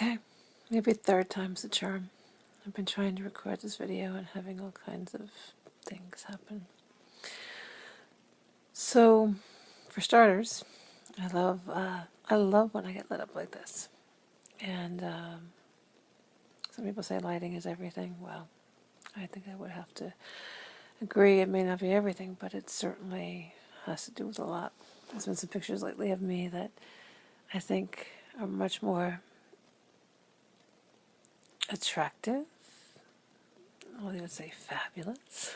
Okay, maybe third time's the charm. I've been trying to record this video and having all kinds of things happen. So, for starters, I love when I get lit up like this. And some people say lighting is everything. Well, I think I would have to agree. It may not be everything, but it certainly has to do with a lot. There's been some pictures lately of me that I think are much more attractive. I'll even say fabulous.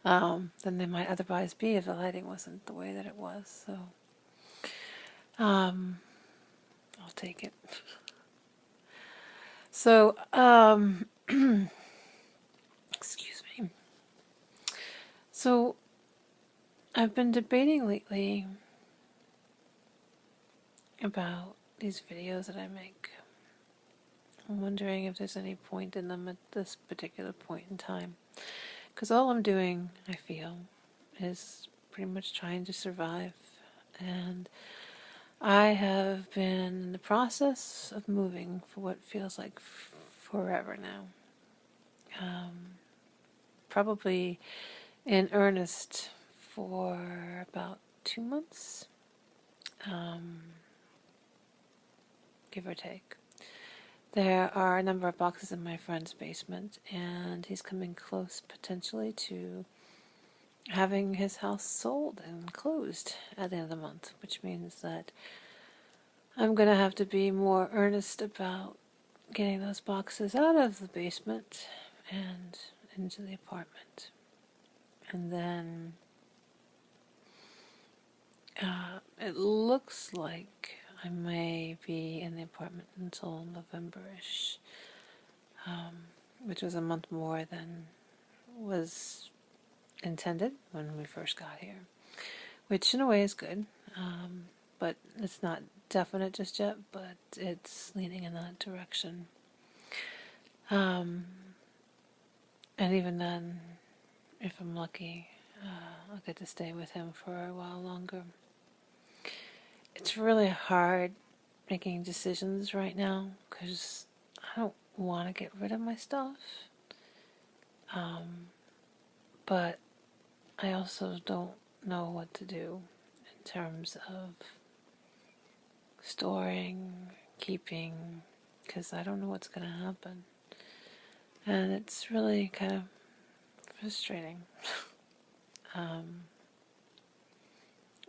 Than they might otherwise be if the lighting wasn't the way that it was. So, I'll take it. So, excuse me. So, I've been debating lately about these videos that I make. I'm wondering if there's any point in them at this particular point in time. Because all I'm doing, I feel, is pretty much trying to survive. And I have been in the process of moving for what feels like forever now. Probably in earnest for about 2 months, give or take. There are a number of boxes in my friend's basement, and he's coming close potentially to having his house sold and closed at the end of the month, which means that I'm going to have to be more earnest about getting those boxes out of the basement and into the apartment. And then it looks like I may be in the apartment until November-ish, which was a month more than was intended when we first got here, which in a way is good, but it's not definite just yet, but it's leaning in that direction. And even then, if I'm lucky, I'll get to stay with him for a while longer. It's really hard making decisions right now because I don't want to get rid of my stuff, but I also don't know what to do in terms of storing, keeping, because I don't know what's going to happen. And it's really kind of frustrating.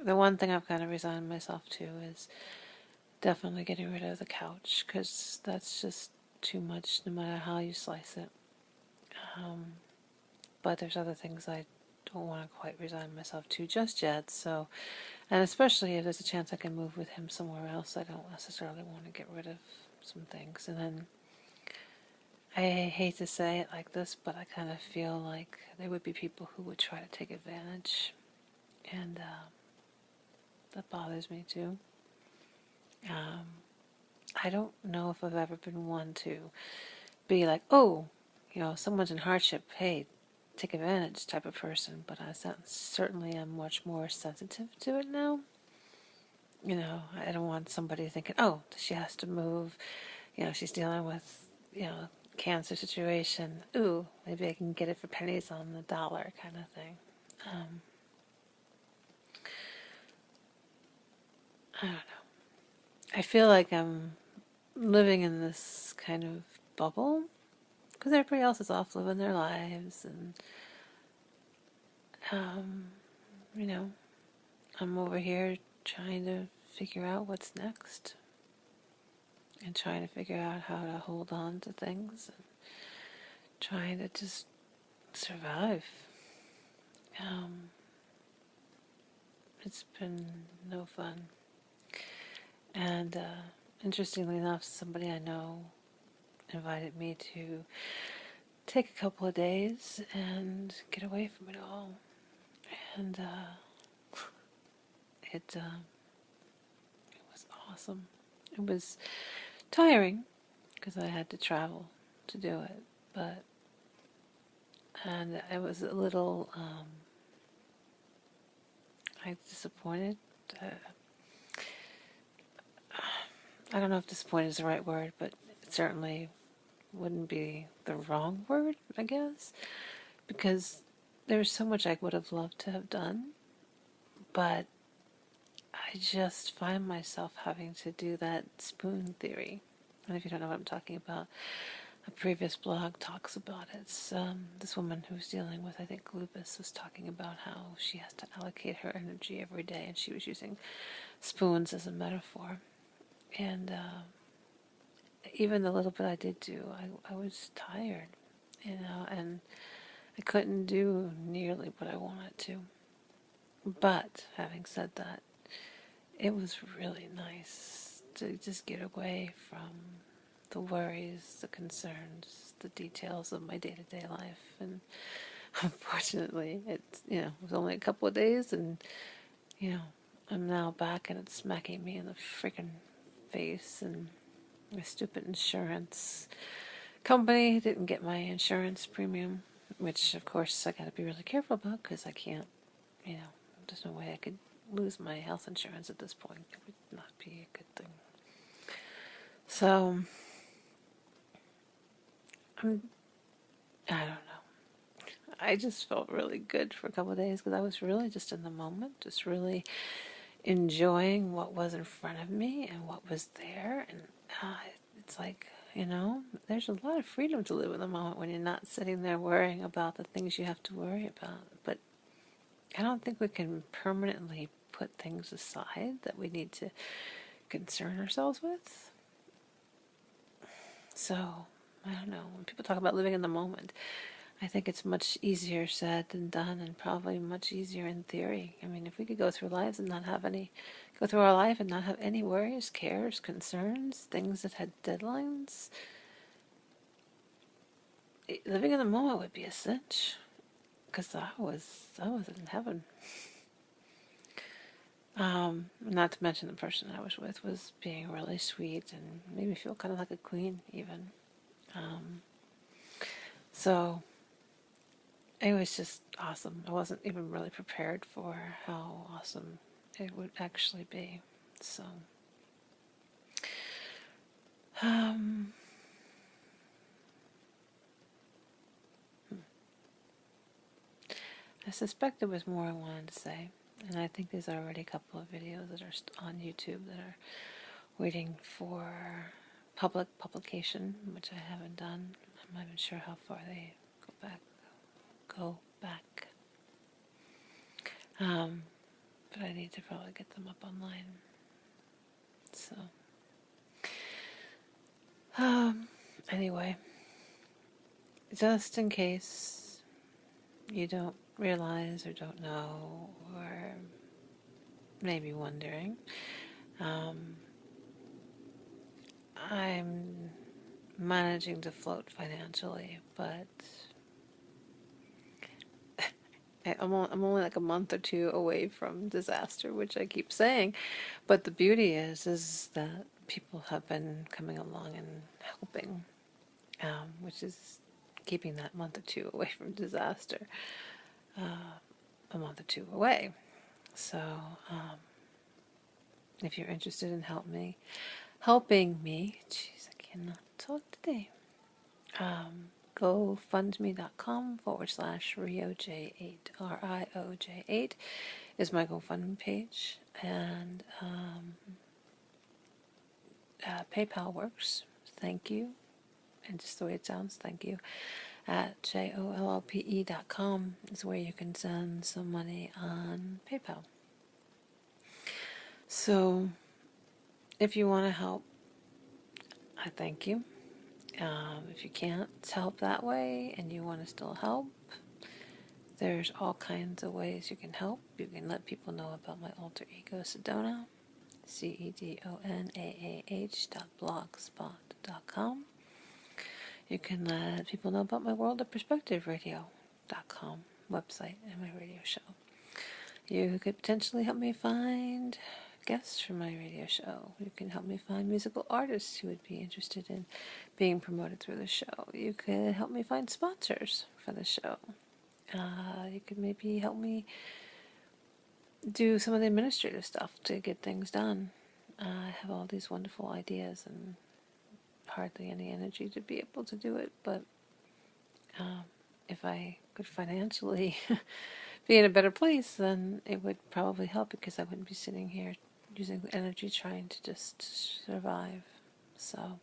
The one thing I've kind of resigned myself to is definitely getting rid of the couch, because that's just too much no matter how you slice it. But there's other things I don't want to quite resign myself to just yet, so, and especially if there's a chance I can move with him somewhere else, I don't necessarily want to get rid of some things. And then I hate to say it like this, but I kind of feel like there would be people who would try to take advantage, and that bothers me too. I don't know if I've ever been one to be like, oh, someone's in hardship, hey, take advantage type of person, but I certainly am much more sensitive to it now. I don't want somebody thinking, oh, she has to move, she's dealing with, cancer situation, ooh, maybe I can get it for pennies on the dollar kind of thing. I don't know. I feel like I'm living in this kind of bubble because everybody else is off living their lives, and I'm over here trying to figure out what's next and trying to figure out how to hold on to things and trying to just survive. It's been no fun. And interestingly enough, somebody I know invited me to take a couple of days and get away from it all. And it was awesome. It was tiring because I had to travel to do it, and I was a little disappointed. I don't know if disappointed is the right word, but it certainly wouldn't be the wrong word, I guess, because there's so much I would have loved to have done, but I just find myself having to do that spoon theory. And if you don't know what I'm talking about, a previous blog talks about it. It's this woman who's dealing with, I think, lupus was talking about how she has to allocate her energy every day, and she was using spoons as a metaphor. And even the little bit I did do, I was tired, and I couldn't do nearly what I wanted to. But having said that, it was really nice to just get away from the worries, the concerns, the details of my day-to-day life. And unfortunately, it was only a couple of days, and I'm now back, and it's smacking me in the freaking face. And my stupid insurance company didn't get my insurance premium, which of course I got to be really careful about, because I can't, there's no way I could lose my health insurance at this point. It would not be a good thing. So I don't know. I just felt really good for a couple of days, because I was really just in the moment, just really enjoying what was in front of me and what was there. And it's like, there's a lot of freedom to live in the moment when you're not sitting there worrying about the things you have to worry about. But I don't think we can permanently put things aside that we need to concern ourselves with. So, I don't know. When people talk about living in the moment, I think it's much easier said than done, and probably much easier in theory. I mean, if we could go through our life and not have any worries, cares, concerns, things that had deadlines, living in the moment would be a cinch. Because I was in heaven. Not to mention the person I was with was being really sweet and made me feel kind of like a queen, even. So it was just awesome. I wasn't even really prepared for how awesome it would actually be. So, I suspect there was more I wanted to say, and I think there's already a couple of videos that are on YouTube that are waiting for public publication, which I haven't done. I'm not even sure how far they go back. But I need to probably get them up online. So, anyway, just in case you don't realize or don't know, or maybe wondering, I'm managing to float financially, but I'm only like a month or two away from disaster, which I keep saying. But the beauty is that people have been coming along and helping, which is keeping that month or two away from disaster, a month or two away. So, if you're interested in helping me, jeez, I cannot talk today. GoFundMe.com/RioJ8, RIOJ8 is my GoFundMe page, and PayPal works. Thank you, and just the way it sounds, thank you. At JOLLPE.com is where you can send some money on PayPal. So, if you want to help, I thank you. If you can't help that way and you want to still help, there's all kinds of ways you can help. You can let people know about my alter ego, Sedona, CEDONAAH.blogspot.com. You can let people know about my World of Perspective Radio.com website and my radio show. You could potentially help me find guests for my radio show. You can help me find musical artists who would be interested in being promoted through the show. You could help me find sponsors for the show. You could maybe help me do some of the administrative stuff to get things done. I have all these wonderful ideas and hardly any energy to be able to do it, but if I could financially be in a better place, then it would probably help because I wouldn't be sitting here using the energy trying to just survive. So,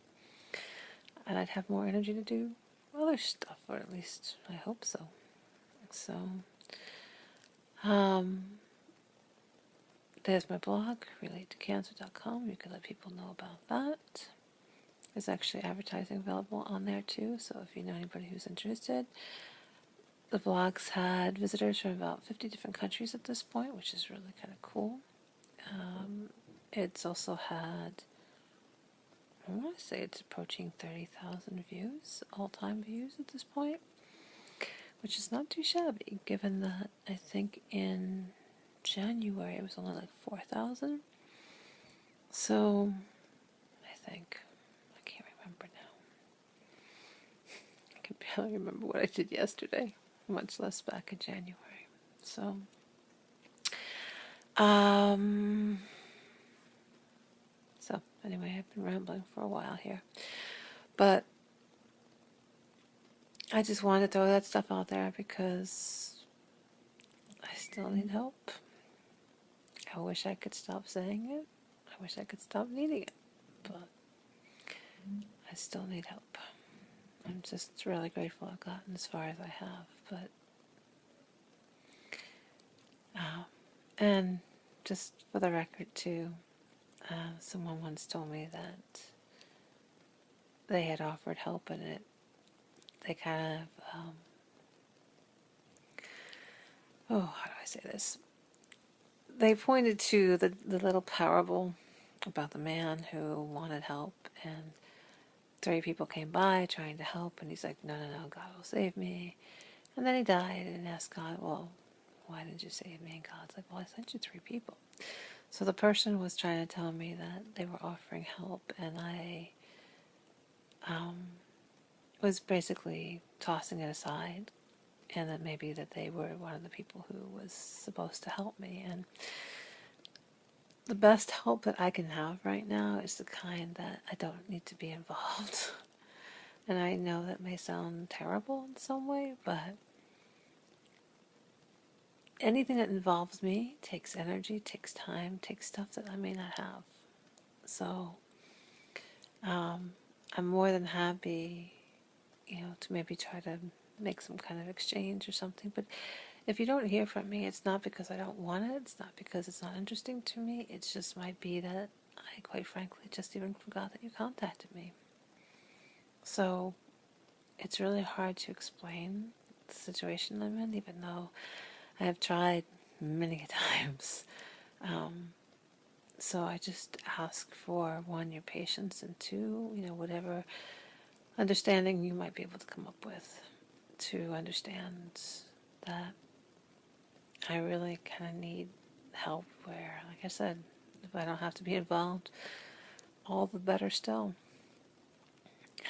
and I'd have more energy to do other stuff, or at least I hope so. So, there's my blog, relatetocancer.com. You can let people know about that. There's actually advertising available on there too, so if you know anybody who's interested. The blog's had visitors from about 50 different countries at this point, which is really kind of cool. It's also had, I want to say it's approaching 30,000 views, all-time views at this point, which is not too shabby, given that I think in January it was only like 4,000. So, I think, I can't remember now. I can barely remember what I did yesterday, much less back in January. So, so anyway, I've been rambling for a while here, but I just wanted to throw that stuff out there because I still need help. I wish I could stop saying it. I wish I could stop needing it, but I still need help. I'm just really grateful I've gotten as far as I have, but and just for the record too, someone once told me that they had offered help and they kind of how do I say this? They pointed to the little parable about the man who wanted help, and 3 people came by trying to help, and he's like, no, no, no, God will save me. And then he died and asked God, well, why didn't you save me? And God's like, well, I sent you 3 people. So the person was trying to tell me that they were offering help, and I was basically tossing it aside, and that maybe that they were one of the people who was supposed to help me. And the best help that I can have right now is the kind that I don't need to be involved. And I know that may sound terrible in some way, but anything that involves me takes energy, takes time, takes stuff that I may not have. So I'm more than happy, to maybe try to make some kind of exchange or something. But if you don't hear from me, it's not because I don't want it. It's not because it's not interesting to me. It just might be that I, quite frankly, just even forgot that you contacted me. So it's really hard to explain the situation I'm in, even though I have tried many times. So I just ask for, 1, your patience, and 2, whatever understanding you might be able to come up with to understand that I really kind of need help where, like I said, if I don't have to be involved, all the better still.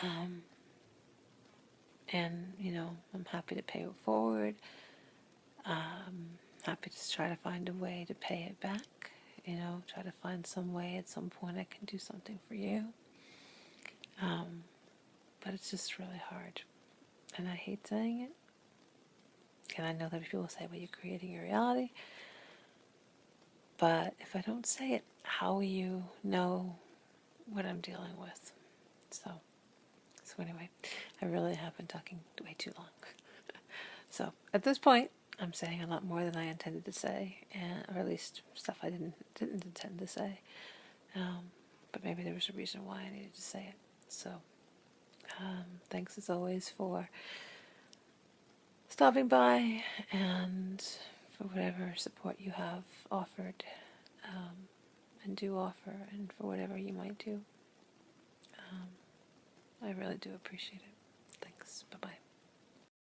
And, I'm happy to pay it forward. Happy to try to find a way to pay it back. Try to find some way at some point I can do something for you. But it's just really hard. And I hate saying it. And I know that people say, well, you're creating your reality. But if I don't say it, how will you know what I'm dealing with? So anyway, I really have been talking way too long. So at this point, I'm saying a lot more than I intended to say, or at least stuff I didn't intend to say. But maybe there was a reason why I needed to say it. So thanks as always for stopping by and for whatever support you have offered and do offer, and for whatever you might do. I really do appreciate it. Thanks. Bye-bye.